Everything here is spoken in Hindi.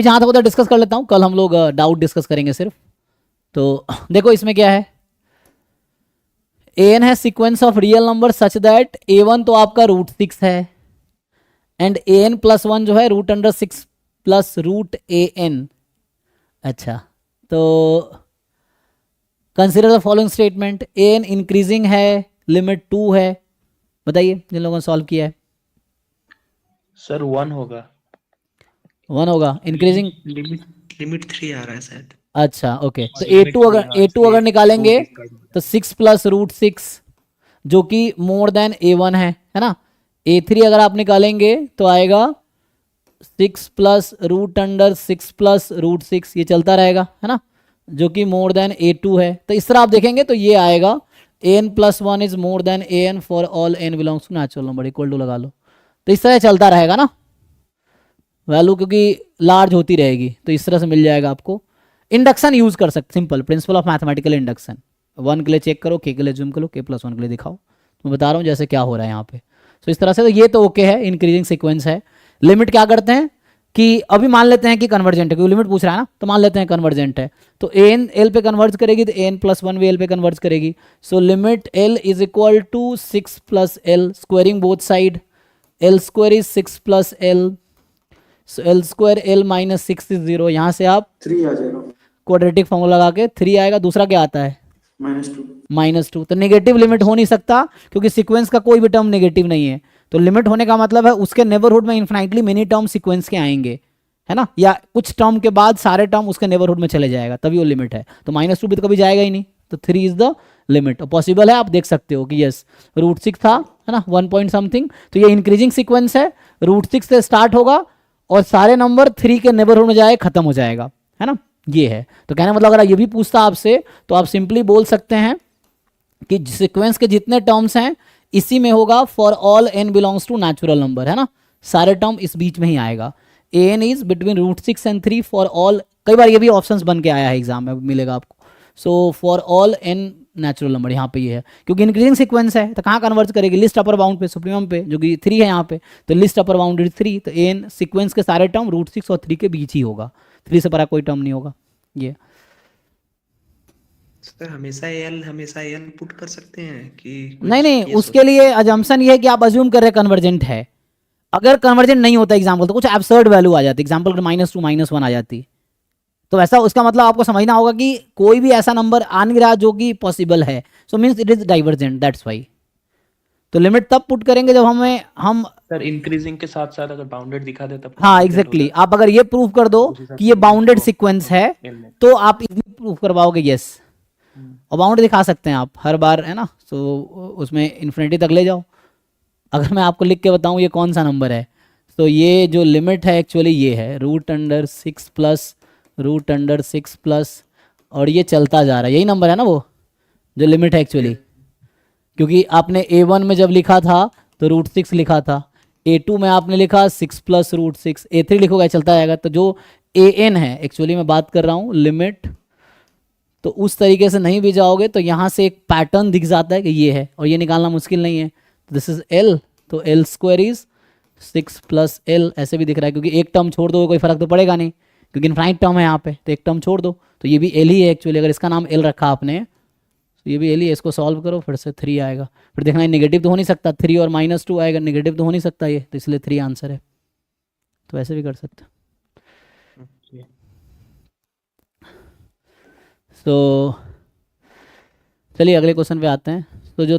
जहाँ तक होता है डिस्कस कर लेता हूँ, कल हम लोग डाउट डिस्कस करेंगे सिर्फ। तो देखो इसमें क्या है, an है sequence of real number such that a1 तो आपका √6 है एंड an प्लस वन जो है √6 प्लस √an। अच्छा, तो consider the following statement, an increasing है, लिमिट 2 है। बताइए जिन लोगों ने सॉल्व किया है। सर 1 होगा, 1 होगा, इंक्रीजिंग। लिमिट 3 आ रहा है शायद। अच्छा ओके, तो लिमिट a2 3, अगर हाँ, a2 अगर इसलिए 2 निकालेंगे डिस्कार्ड हो तो जाएगा। 6 प्लस √6 जो कि मोर देन a1 है ना। a3 अगर आप निकालेंगे तो आएगा 6 प्लस √6 प्लस √6, ये चलता रहेगा है ना, जो कि मोर देन a2 है। तो इस तरह आप देखेंगे तो ये आएगा an plus one is more than an for all n belongs to natural number, equal to लगा लो। तो इस तरह चलता रहेगा ना, वैल्यू क्योंकि लार्ज होती रहेगी तो इस तरह से मिल जाएगा आपको। इंडक्शन यूज कर सकते, simple principle of mathematical induction. 1 के लिए चेक करो, k के लिए जूम करो, k प्लस वन के लिए दिखाओ। मैं बता रहा हूँ जैसे क्या हो रहा है यहाँ पे। तो इस तरह से तो ये तो ओके है, इंक्रीजिंग सीक्वेंस है। लिमिट क्या करते हैं कि अभी मान लेते हैं कि कन्वर्जेंट है, क्योंकि लिमिट पूछ रहा है ना, तो मान लेते हैं कन्वर्जेंट है, तो an l पे कन्वर्ज करेगी तो an प्लस वन भी l पे कन्वर्ज करेगी। So limit l is equal to 6 plus l, squaring both side, l square is 6 plus l, so L square L minus 6 is 0। यहाँ से आप 3 आ जाएगा, क्वाड्रेटिक फॉर्मूला लगा के 3 आएगा। दूसरा क्या आता है -2। -2। तो नेगेटिव लिमिट हो नहीं सकता क्योंकि सीक्वेंस का कोई भी टर्म नेगेटिव नहीं है। तो लिमिट होने का मतलब है उसके नेबरहुड में इन्फिनाइटली मेनी टर्म सीक्वेंस के आएंगे, है ना, या कुछ टर्म के बाद सारे टर्म उसके नेबरहुड में चले जाएगा, तभी वो लिमिट है। तो -2 भी तो कभी जाएगा ही नहीं, तो 3 इज द लिमिट। और पॉसिबल है, आप देख सकते हो कि यस √6 था, है ना, 1 पॉइंट समथिंग। तो ये इंक्रीजिंग सीक्वेंस है, √6 से स्टार्ट होगा और सारे नंबर 3 के नेबरहुड में जाए, खत्म हो जाएगा, है ना। ये है, तो कहने मतलब अगर ये भी पूछता आपसे तो आप सिंपली बोल सकते हैं कि सीक्वेंस के जितने टर्म्स हैं इसी में होगा for all n belongs to natural number, है ना, सारे टर्म इस बीच में ही आएगा। an is between √6 and 3 for all, कई बार ये भी ऑप्शंस बन के आया है एग्जाम में, मिलेगा आपको। So for all n natural number, यहाँ पे ये है क्योंकि इंक्रीजिंग सीक्वेंस है तो कहाँ कन्वर्ज करेगी, लिस्ट अपर बाउंड पे, सुप्रीमम पे, जो कि 3 है यहाँ पे, तो लिस्ट अपर बाउंड 3, तो an सीक्वेंस के सारे टर्म √6 और 3 के बीच ही होगा, 3 से परा कोई टर्म नहीं होगा। ये सर हमेशा एल पुट कर सकते हैं कि नहीं कुछ नहीं, ये उसके लिए अजम्पशन ये है कि आप अज्यूम कर रहे कन्वर्जेंट है। अगर कन्वर्जेंट नहीं होता एग्जाम्पल तो कुछ एब्सर्ड वैल्यू आ जाती, एग्जाम्पल -2 -1 आ जाती, तो ऐसा उसका मतलब आपको समझना होगा कि कोई भी ऐसा नंबर आ नहीं रहा जो कि पॉसिबल है, so means it is divergent, that's why. तो लिमिट तब पुट करेंगे जब हम सर इंक्रीजिंग के साथ साथ अगर बाउंडेड दिखा दे तब हाँ कन्वर्जेंट एग्जैक्टली होगा, आप अगर ये प्रूव कर दो उस हिसाब कि से ये लिमिट बाउंडेड को सीक्वेंस है एल में। तो आप इजली प्रूव करवाओगे, यस। और बाउंड दिखा सकते हैं आप हर बार, है ना, सो उसमें इन्फिनिटी तक ले जाओ। अगर मैं आपको लिख के बताऊं ये कौन सा नंबर है, तो ये जो लिमिट है एक्चुअली ये है √6 प्लस √6 प्लस, और ये चलता जा रहा है, यही नंबर है ना वो जो लिमिट है एक्चुअली। क्योंकि आपने a1 में जब लिखा था तो √6 लिखा था, a2 में आपने लिखा 6 प्लस √6, a3 लिखोगे चलता जाएगा। तो जो an है एक्चुअली मैं बात कर रहा हूँ लिमिट, तो उस तरीके से नहीं भी जाओगे तो यहाँ से एक पैटर्न दिख जाता है कि ये है, और ये निकालना मुश्किल नहीं है। दिस इज l, तो l square is 6 plus l, ऐसे भी दिख रहा है क्योंकि एक टर्म छोड़ दो कोई फर्क तो पड़ेगा नहीं, क्योंकि इनफाइनाइट टर्म है यहाँ पे, तो एक टर्म छोड़ दो, तो ये भी l ही है एक्चुअली। अगर इसका नाम l रखा आपने तो ये भी l ही है, इसको सॉल्व करो फिर से 3 आएगा। फिर देखना नेगेटिव तो हो नहीं सकता, 3 और -2 आएगा, नेगेटिव तो हो नहीं सकता ये, तो इसलिए 3 आंसर है। तो ऐसे भी कर सकते हैं। तो चलिए अगले क्वेश्चन पे आते हैं। तो जो